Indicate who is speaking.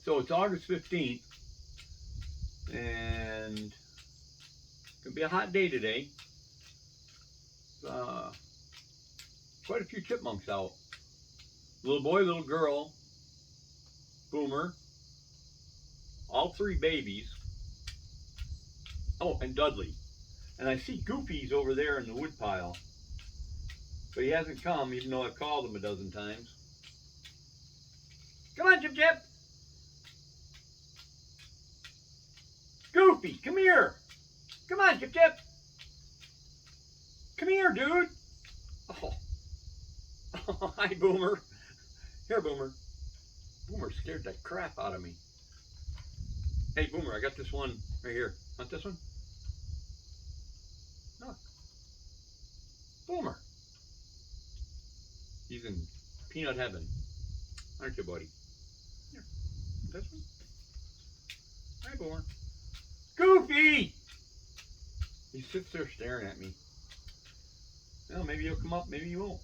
Speaker 1: So it's August 15th, and it's gonna be a hot day today. Quite a few chipmunks out. Little boy, little girl, Boomer, all three babies. Oh, and Dudley. And I see Goofy's over there in the woodpile. But he hasn't come, even though I've called him a dozen times. Come on, Chip Chip! Goofy, come here! Come on, Chip Chip! Come here, dude! Oh, oh hi, Boomer. Here, Boomer. Boomer scared the crap out of me. Hey, Boomer, I got this one right here. Want this one? Look. Boomer. He's in peanut heaven. Aren't you, buddy? Here. This one? Hi, Boomer. Goofy! He sits there staring at me. Well, maybe he'll come up, maybe he won't.